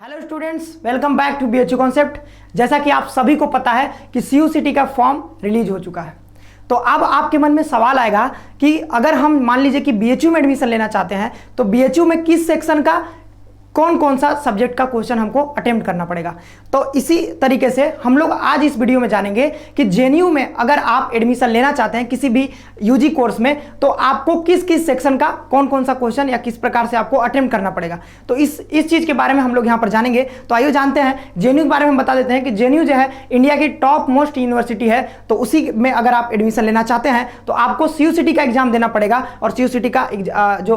Hello students, welcome back to BHU concept. जैसा कि आप सभी को पता है कि सीयूसीटी का फॉर्म रिलीज हो चुका है, तो अब आपके मन में सवाल आएगा कि अगर हम मान लीजिए कि बीएचयू में एडमिशन लेना चाहते हैं तो बीएचयू में किस सेक्शन का कौन कौन सा सब्जेक्ट का क्वेश्चन हमको अटेम्प्ट करना पड़ेगा। तो इसी तरीके से हम लोग आज इस वीडियो में जानेंगे कि जेएनयू में अगर आप एडमिशन लेना चाहते हैं किसी भी यूजी कोर्स में तो आपको किस किस सेक्शन का कौन कौन सा क्वेश्चन या किस प्रकार से आपको अटेम्प्ट करना पड़ेगा। तो इस चीज के बारे में हम लोग यहाँ पर जानेंगे। तो आइए जानते हैं जेएनयू के बारे में। हम बता देते हैं कि जेएनयू जो है इंडिया की टॉप मोस्ट यूनिवर्सिटी है, तो उसी में अगर आप एडमिशन लेना चाहते हैं तो आपको सीयूसीटी का एग्जाम देना पड़ेगा और सीयूसीटी का जो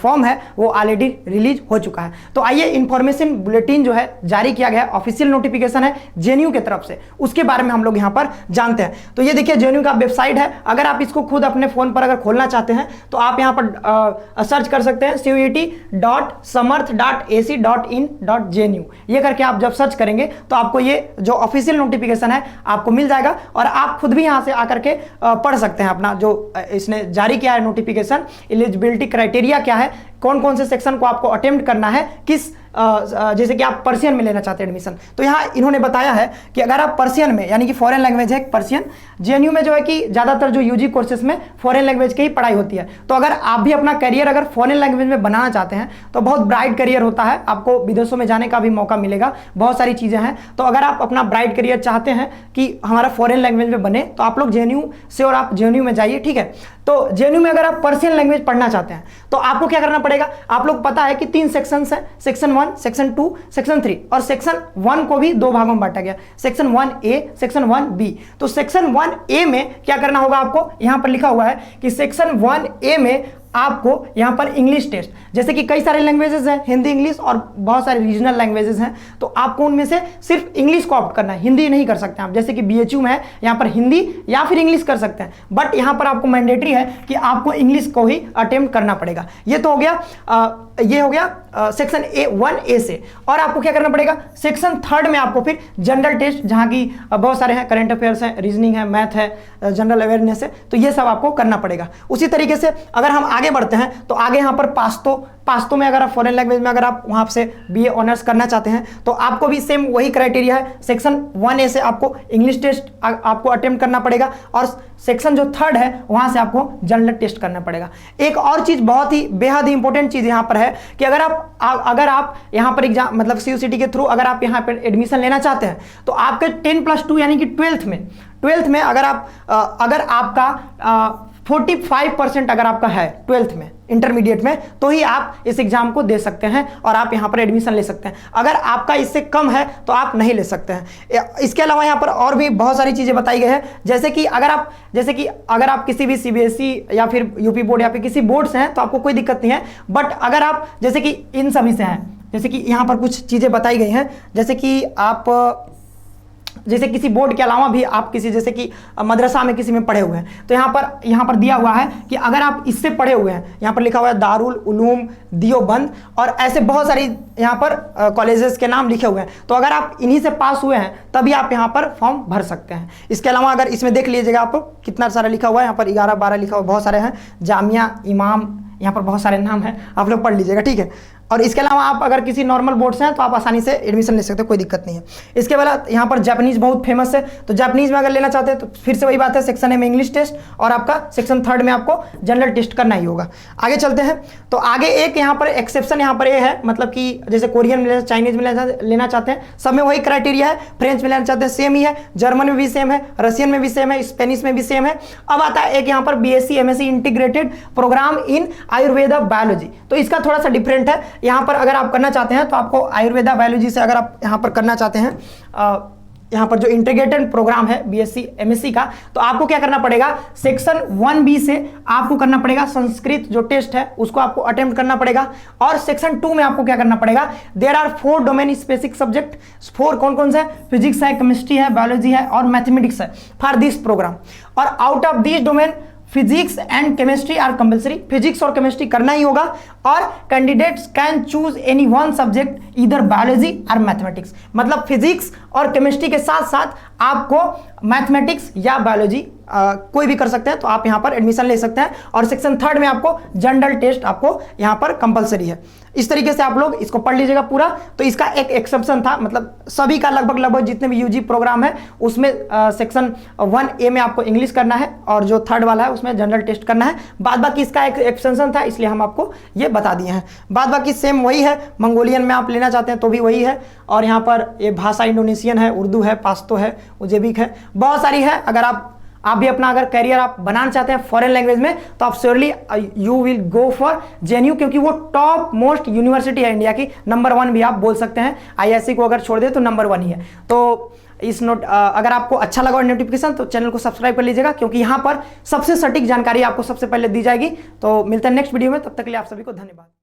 फॉर्म है वो ऑलरेडी रिलीज हो चुका है। तो आइए इंफॉर्मेशन बुलेटिन जो है जारी किया गया, ऑफिशियल नोटिफिकेशन है जेएनयू की तरफ से, उसके बारे में हम लोग यहां पर जानते हैं। तो ये देखिए जेएनयू का वेबसाइट है। अगर आप इसको खुद अपने फोन पर अगर खोलना चाहते हैं तो आप यहां पर सर्च कर सकते हैं CUET.samarth.ac.in.jnu। ये करके आप जब सर्च करेंगे तो आपको ये जो ऑफिशियल नोटिफिकेशन है आपको मिल जाएगा और आप खुद भी यहां से आकर के पढ़ सकते हैं अपना जो इसने जारी किया है नोटिफिकेशन। एलिजिबिलिटी क्राइटेरिया क्या है, कौन कौन से सेक्शन को आपको अटेम्प्ट करना है, किस जैसे कि आप पर्शियन में लेना चाहते हैं एडमिशन, तो यहाँ इन्होंने बताया है कि अगर आप पर्शियन में यानी कि फॉरेन लैंग्वेज है पर्शियन, जेएनयू में जो है कि ज़्यादातर जो यूजी कोर्सेज में फॉरेन लैंग्वेज की ही पढ़ाई होती है। तो अगर आप भी अपना करियर अगर फॉरेन लैंग्वेज में बनाना चाहते हैं तो बहुत ब्राइट करियर होता है, आपको विदेशों में जाने का भी मौका मिलेगा, बहुत सारी चीज़ें हैं। तो अगर आप अपना ब्राइट करियर चाहते हैं कि हमारा फॉरेन लैंग्वेज में बने तो आप लोग जेएनयू से और आप जेएनयू में जाइए, ठीक है। तो जेएनयू में अगर आप पर्शियन लैंग्वेज पढ़ना चाहते हैं तो आपको क्या करना पड़ेगा। आप लोग पता है कि 3 सेक्शंस हैं, सेक्शन 1, सेक्शन 2, सेक्शन 3, और सेक्शन 1 को भी 2 भागों में बांटा गया, सेक्शन 1A, सेक्शन 1B। तो सेक्शन 1A में क्या करना होगा, आपको यहां पर लिखा हुआ है कि सेक्शन 1A में आपको यहां पर इंग्लिश टेस्ट, जैसे कि कई सारे लैंग्वेजेस हैं, हिंदी इंग्लिश और बहुत सारे रीजनल लैंग्वेजेस हैं, तो आपको उनमें से सिर्फ इंग्लिश को ऑप्ट करना है, हिंदी नहीं कर सकते आप। जैसे कि बीएचयू में है यहां पर हिंदी या फिर इंग्लिश कर सकते हैं, बट यहां पर आपको मैंडेटरी है कि आपको इंग्लिश को ही अटेम्प्ट करना पड़ेगा। ये तो हो गया ये हो गया सेक्शन 1A से। और आपको क्या करना पड़ेगा, सेक्शन 3 में आपको फिर जनरल टेस्ट, जहां की बहुत सारे हैं, करंट अफेयर्स है, रीजनिंग है, मैथ है, जनरल अवेयरनेस है, तो ये सब आपको करना पड़ेगा। उसी तरीके से अगर हम आगे बढ़ते हैं तो आगे यहाँ पर पास्तो में अगर आप फॉरेन लैंग्वेज में अगर आप वहाँ से बीए ऑनर्स करना चाहते हैं तो आपको भी सेम वही क्राइटेरिया है। सेक्शन 1A से आपको इंग्लिश टेस्ट आपको अटेम्प्ट करना पड़ेगा और सेक्शन जो 3 है वहाँ से आपको जनरल टेस्ट करना पड़ेगा। एक और चीज़ बहुत ही बेहद ही इंपॉर्टेंट चीज़ यहाँ पर है कि अगर आप यहाँ पर एग्जाम मतलब सीयूसीटी के थ्रू अगर आप यहाँ पर एडमिशन लेना चाहते हैं तो आपके 10+2 यानी कि 12th में अगर आपका 45% अगर आपका है 12th में, इंटरमीडिएट में, तो ही आप इस एग्जाम को दे सकते हैं और आप यहाँ पर एडमिशन ले सकते हैं। अगर आपका इससे कम है तो आप नहीं ले सकते हैं। इसके अलावा यहाँ पर और भी बहुत सारी चीज़ें बताई गई है, जैसे कि अगर आप किसी भी सीबीएसई या फिर यूपी बोर्ड या फिर किसी बोर्ड से हैं तो आपको कोई दिक्कत नहीं है। बट अगर आप जैसे कि इन सभी से हैं, जैसे कि यहाँ पर कुछ चीज़ें बताई गई हैं, जैसे कि आप जैसे किसी बोर्ड के अलावा भी आप किसी जैसे कि मदरसा में किसी में पढ़े हुए हैं तो यहाँ पर दिया हुआ है कि अगर आप इससे पढ़े हुए हैं, यहाँ पर लिखा हुआ है दारुल उलूम दियोबंद और ऐसे बहुत सारी यहाँ पर कॉलेजेस के नाम लिखे हुए हैं, तो अगर आप इन्हीं से पास हुए हैं तभी आप यहाँ पर फॉर्म भर सकते हैं। इसके अलावा अगर इसमें देख लीजिएगा आप कितना सारा लिखा हुआ है, यहाँ पर 11-12 लिखा हुआ, बहुत सारे हैं, जामिया इमाम, यहाँ पर बहुत सारे नाम हैं, आप लोग पढ़ लीजिएगा, ठीक है। और इसके अलावा आप अगर किसी नॉर्मल बोर्ड से हैं तो आप आसानी से एडमिशन ले सकते हैं, कोई दिक्कत नहीं है। इसके बाद यहाँ पर जापानीज बहुत फेमस है, तो जापानीज में अगर लेना चाहते हैं तो फिर से वही बात है, सेक्शन ए में इंग्लिश टेस्ट और आपका सेक्शन 3 में आपको जनरल टेस्ट करना ही होगा। आगे चलते हैं तो आगे एक यहाँ पर एक्सेप्शन यहाँ पर ये है, मतलब कि जैसे कोरियन में, चाइनीज में लेना चाहते हैं, सब में वही क्राइटेरिया है। फ्रेंच में लेना चाहते हैं सेम ही है, जर्मन में भी सेम है, रशियन में भी सेम है, स्पेनिश में भी सेम है। अब आता है एक यहाँ पर BSc MSc इंटीग्रेटेड प्रोग्राम इन आयुर्वेदा बायोलॉजी, तो इसका थोड़ा सा डिफरेंट है। यहाँ पर अगर आप करना चाहते हैं तो आपको आयुर्वेदा बायोलॉजी से अगर आप यहाँ पर करना चाहते हैं, यहाँ पर जो इंटीग्रेटेड प्रोग्राम है BSc MSc का, तो आपको क्या करना पड़ेगा, सेक्शन 1B से आपको करना पड़ेगा संस्कृत जो टेस्ट है उसको आपको अटेम्प्ट करना पड़ेगा। और सेक्शन 2 में आपको क्या करना पड़ेगा, there are 4 domain specific subject, 4 कौन कौन से, फिजिक्स है, केमिस्ट्री है, बायोलॉजी है और मैथमेटिक्स है फॉर दिस प्रोग्राम। और out of this domain physics and chemistry are compulsory, physics और केमिस्ट्री करना ही होगा और candidates can choose any one subject इधर बायोलॉजी और मैथमेटिक्स, मतलब फिजिक्स और केमिस्ट्री के साथ साथ आपको मैथमेटिक्स या बायोलॉजी कोई भी कर सकते हैं, तो आप यहां पर एडमिशन ले सकते हैं। और सेक्शन 3 में आपको जनरल टेस्ट आपको यहां पर कंपलसरी है। इस तरीके से आप लोग इसको पढ़ लीजिएगा पूरा। तो इसका एक एक्सेप्शन था, मतलब सभी का लगभग जितने भी यूजी प्रोग्राम है उसमें सेक्शन 1A में आपको इंग्लिश करना है और जो 3rd वाला है उसमें जनरल टेस्ट करना है। बाद बाकी इसका एक एक्सटेंशन था, इसलिए हम आपको ये बता दिए हैं। बाद बाकी सेम वही है, मंगोलियन में आप लेना चाहते हैं तो भी वही है। और यहाँ पर ये भाषा इंडोनेशियन है, उर्दू है, पाश्तो है, उज़्बेक है, बहुत सारी है। अगर आप भी अपना अगर करियर आप बनाना चाहते हैं फॉरेन लैंग्वेज में तो आप surely you will go for JNU, क्योंकि वो टॉप मोस्ट यूनिवर्सिटी है इंडिया की, नंबर 1 भी आप बोल सकते हैं। आईआईएससी को अगर छोड़ दे तो नंबर 1 ही है। तो इस अगर आपको अच्छा लगा नोटिफिकेशन तो चैनल को सब्सक्राइब कर लीजिएगा, क्योंकि यहाँ पर सबसे सटीक जानकारी आपको सबसे पहले दी जाएगी। तो मिलते हैं नेक्स्ट वीडियो में, तब तक के लिए आप सभी को धन्यवाद।